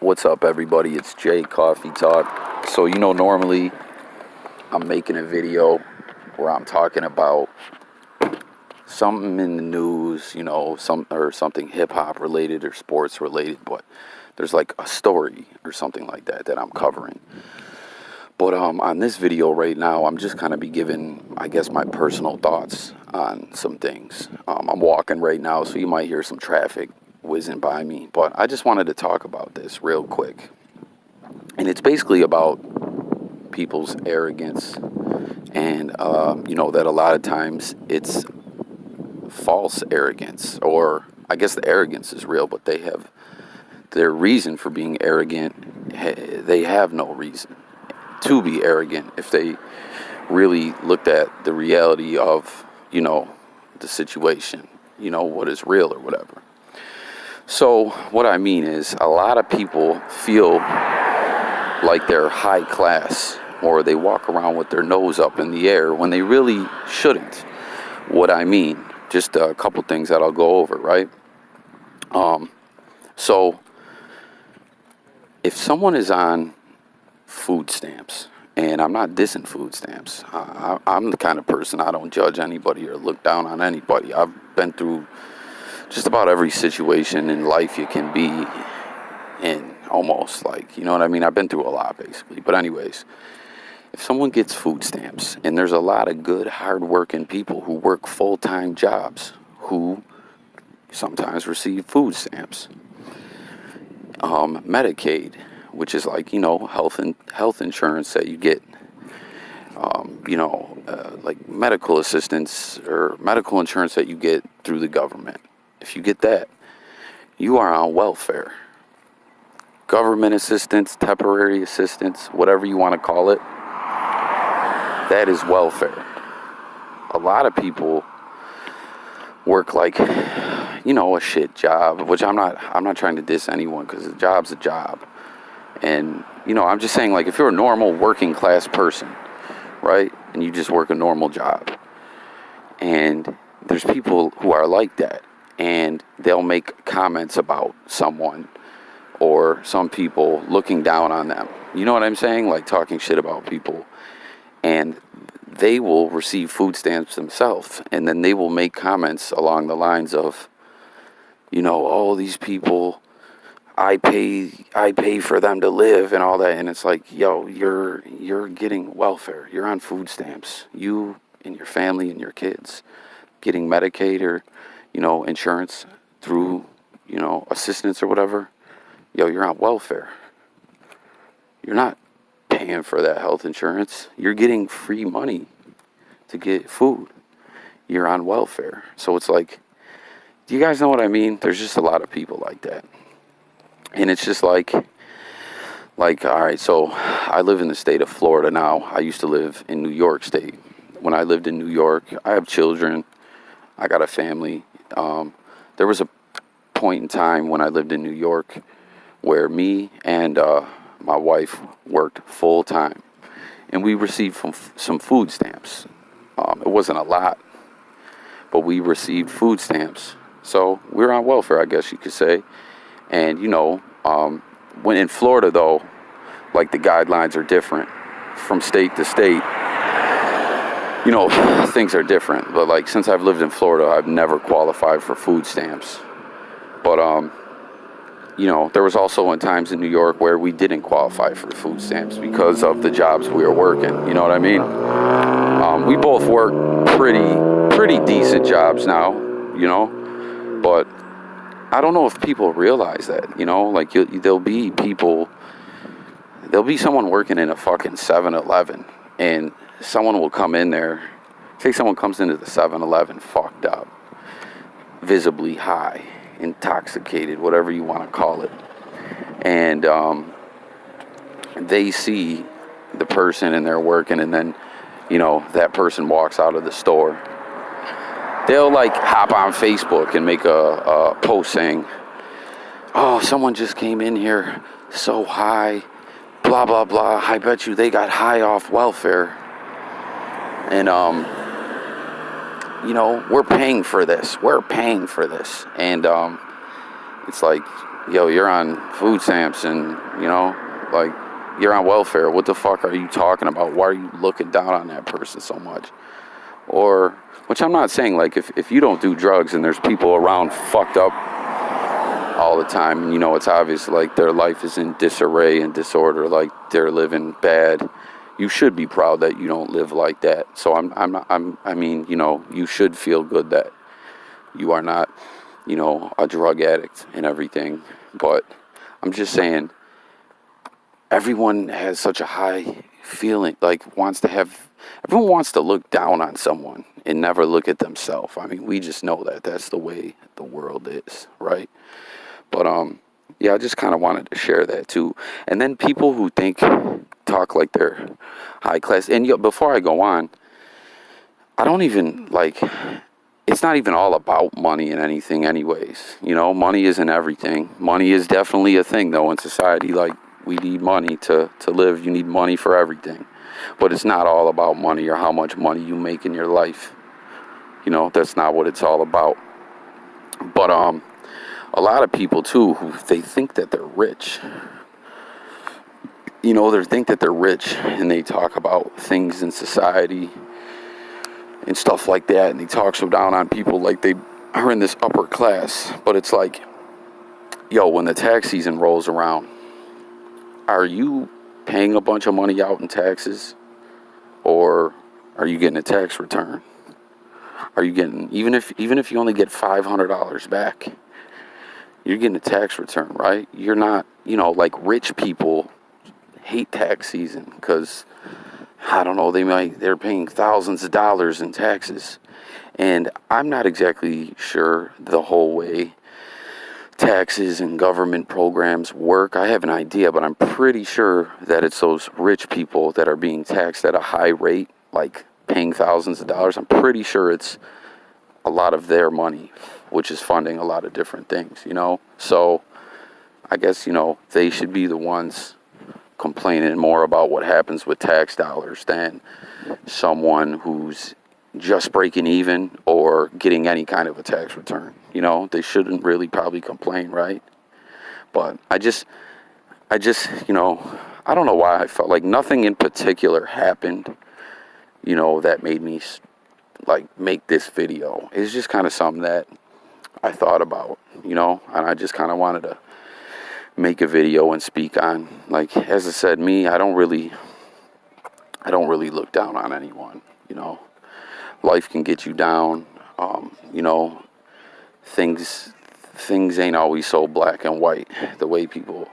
What's up, everybody? It's Jay Coffee Talk. So, normally I'm making a video where I'm talking about something in the news, something hip hop related or sports related, but there's like a story or something like that I'm covering. But on this video right now, I'm just kind of be giving, I guess, my personal thoughts on some things. I'm walking right now, so you might hear some traffic whizzing by me, but I just wanted to talk about this real quick. And it's basically about people's arrogance and, that a lot of times it's false arrogance, or I guess the arrogance is real, but they have their reason for being arrogant. They have no reason to be arrogant if they really looked at the reality of, the situation, what is real or whatever. So what I mean is a lot of people feel like they're high class, or they walk around with their nose up in the air when they really shouldn't. What I mean, just a couple things that I'll go over, right? So if someone is on food stamps, and I'm not dissing food stamps. I'm the kind of person, I don't judge anybody or look down on anybody. I've been through just about every situation in life you can be in, almost, like, you know what I mean? I've been through a lot, basically. But anyways, if someone gets food stamps, and there's a lot of good, hard-working people who work full-time jobs who sometimes receive food stamps. Medicaid, which is like, health insurance that you get, like medical assistance or medical insurance that you get through the government. If you get that, you are on welfare. Government assistance, temporary assistance, whatever you want to call it, that is welfare. A lot of people work like, a shit job, which I'm not trying to diss anyone, because a job's a job. And, I'm just saying, like, if you're a normal working class person, right, and you just work a normal job, and there's people who are like that, and they'll make comments about someone or some people, looking down on them. You know what I'm saying? Like, talking shit about people. And they will receive food stamps themselves, and then they will make comments along the lines of, oh, these people, I pay for them to live and all that. And it's like, yo, you're getting welfare. You're on food stamps. You and your family and your kids getting Medicaid or, insurance through, assistance or whatever. Yo, you're on welfare. You're not paying for that health insurance. You're getting free money to get food. You're on welfare. So it's like, do you guys know what I mean? There's just a lot of people like that. And it's just like, all right, so I live in the state of Florida now. I used to live in New York State. When I lived in New York, I have children. I got a family. There was a point in time when I lived in New York where me and my wife worked full time. And we received some food stamps. It wasn't a lot, but we received food stamps. So we're on welfare, I guess you could say. And, when in Florida, though, like, the guidelines are different from state to state. Things are different. But, like, since I've lived in Florida, I've never qualified for food stamps. But, there was also times in New York where we didn't qualify for food stamps because of the jobs we were working. You know what I mean? We both work pretty decent jobs now, but I don't know if people realize that, like, there'll be someone working in a fucking 7-Eleven, and someone will come in there. Say someone comes into the 7-Eleven fucked up, visibly high, intoxicated, whatever you want to call it, and they see the person and they're working, and then, that person walks out of the store. They'll, like, hop on Facebook and make a post saying, oh, someone just came in here so high, blah, blah, blah. I bet you they got high off welfare. And, we're paying for this. And it's like, yo, you're on food stamps and, like, you're on welfare. What the fuck are you talking about? Why are you looking down on that person so much? Or, which I'm not saying, like, if you don't do drugs and there's people around fucked up all the time, and it's obvious, like, their life is in disarray and disorder, like, they're living bad, you should be proud that you don't live like that. So I mean, you should feel good that you are not, a drug addict and everything. But I'm just saying, everyone has such a high feeling, like, everyone wants to look down on someone and never look at themselves. I mean, we just know that that's the way the world is, right? But yeah, I just kind of wanted to share that too. And then people who talk like they're high class. And before I go on, I don't even it's not even all about money and anything anyways. Money isn't everything. Money is definitely a thing though in society. Like, we need money to live. You need money for everything. But it's not all about money or how much money you make in your life. That's not what it's all about. But a lot of people too, who they think that they're rich. They think that they're rich and they talk about things in society and stuff like that, and they talk so down on people like they are in this upper class. But it's like, yo, when the tax season rolls around, are you paying a bunch of money out in taxes, or are you getting a tax return? Are you getting, even if you only get $500 back, you're getting a tax return, right? You're not, like, rich people hate tax season because, I don't know, they're paying thousands of dollars in taxes. And I'm not exactly sure the whole way taxes and government programs work. I have an idea, but I'm pretty sure that it's those rich people that are being taxed at a high rate, like paying thousands of dollars. I'm pretty sure it's a lot of their money, which is funding a lot of different things, So I guess, they should be the ones complaining more about what happens with tax dollars than someone who's just breaking even or getting any kind of a tax return. They shouldn't really probably complain, right? But I just, I don't know why I felt like nothing in particular happened, that made me make this video. It's just kind of something that I thought about, and I just kind of wanted to make a video and speak on. Like, as I said, I don't really look down on anyone. Life can get you down. Things ain't always so black and white the way people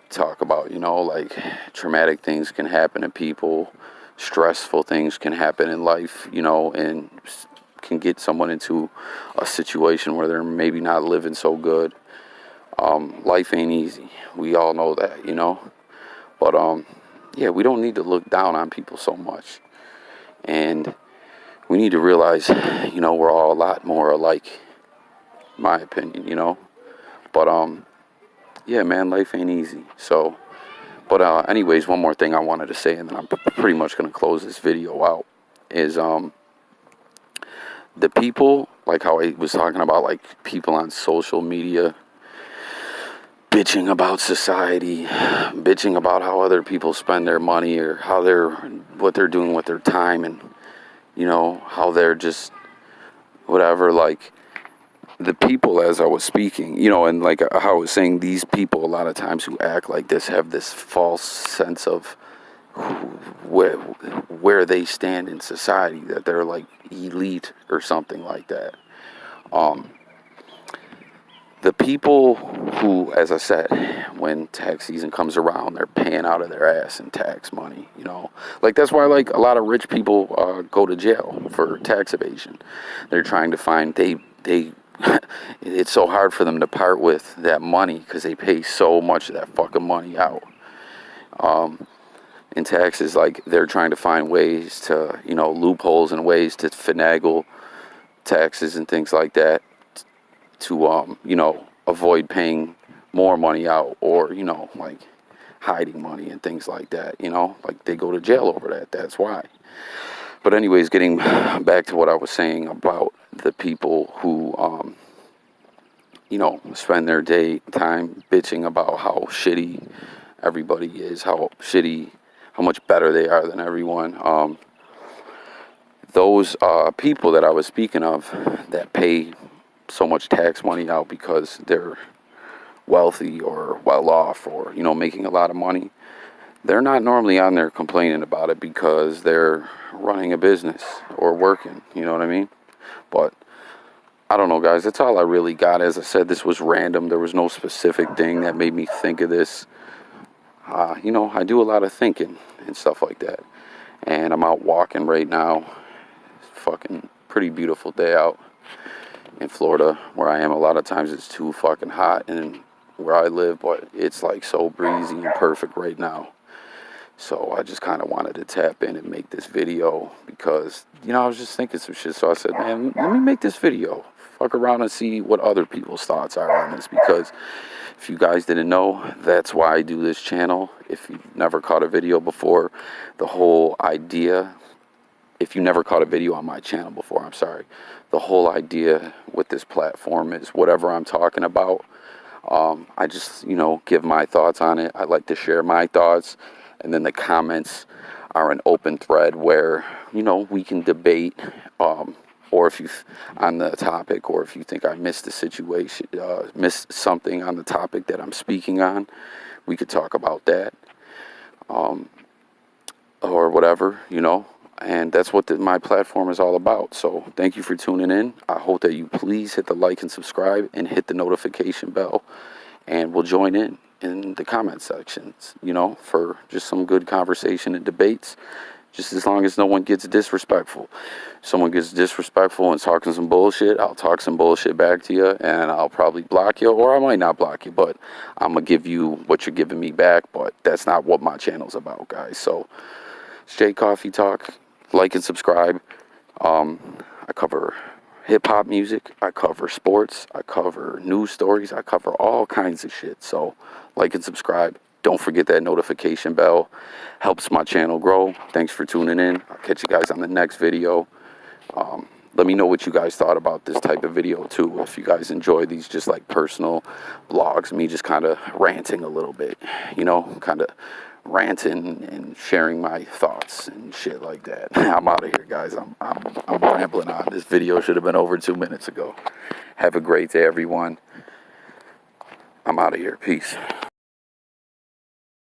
talk about. Like, traumatic things can happen to people, stressful things can happen in life, and can get someone into a situation where they're maybe not living so good. Life ain't easy. We all know that, But, yeah, we don't need to look down on people so much. And we need to realize, we're all a lot more alike, in my opinion, But, yeah, man, life ain't easy. So, but anyways, one more thing I wanted to say, and then I'm pretty much going to close this video out, is the people, like how I was talking about, like, people on social media bitching about society, bitching about how other people spend their money or what they're doing with their time, and how they're just whatever. Like, the people, as I was speaking, and like how I was saying, these people a lot of times who act like this have this false sense of where they stand in society, that they're like elite or something like that. The people who, as I said, when tax season comes around, they're paying out of their ass in tax money, Like, that's why, like, a lot of rich people go to jail for tax evasion. They're trying to find, it's so hard for them to part with that money because they pay so much of that fucking money out. In taxes, like, they're trying to find ways to, loopholes and ways to finagle taxes and things like that, to avoid paying more money out, or like hiding money and things like that. Like, they go to jail over that. That's why. But anyways, getting back to what I was saying about the people who spend their time bitching about how shitty everybody is, how much better they are than everyone. Those people that I was speaking of that pay so much tax money out because they're wealthy or well off or, making a lot of money, they're not normally on there complaining about it because they're running a business or working, you know what I mean? But I don't know, guys. That's all I really got. As I said, this was random. There was no specific thing that made me think of this. I do a lot of thinking and stuff like that. And I'm out walking right now. It's fucking pretty beautiful day out in Florida where I am. A lot of times it's too fucking hot and where I live, but it's like so breezy and perfect right now. So I just kind of wanted to tap in and make this video because, I was just thinking some shit. So I said, man, let me make this video. Fuck around and see what other people's thoughts are on this. Because if you guys didn't know, that's why I do this channel. If you've never caught a video before, the whole idea, if you never caught a video on my channel before, I'm sorry. The whole idea with this platform is whatever I'm talking about. I just, give my thoughts on it. I like to share my thoughts. And then the comments are an open thread where, we can debate, or if you on the topic, or if you think I missed the situation, missed something on the topic that I'm speaking on, we could talk about that, or whatever, and that's what my platform is all about. So thank you for tuning in. I hope that you please hit the like and subscribe and hit the notification bell, and we'll join in the comment sections, for just some good conversation and debates, just as long as no one gets disrespectful. If someone gets disrespectful and talking some bullshit, I'll talk some bullshit back to you, and I'll probably block you, or I might not block you, but I'm going to give you what you're giving me back, but that's not what my channel's about, guys. So, it's J Coffee Talk. Like and subscribe. I cover hip-hop music, I cover sports, I cover news stories, I cover all kinds of shit. So like and subscribe. Don't forget that notification bell. Helps my channel grow. Thanks for tuning in. I'll catch you guys on the next video. Let me know what you guys thought about this type of video too. If you guys enjoy these just like personal vlogs, me just kind of ranting a little bit, kind of ranting and sharing my thoughts and shit like that. I'm out of here, guys. I'm rambling on. This video should have been over 2 minutes ago. Have a great day, everyone. I'm out of here. Peace.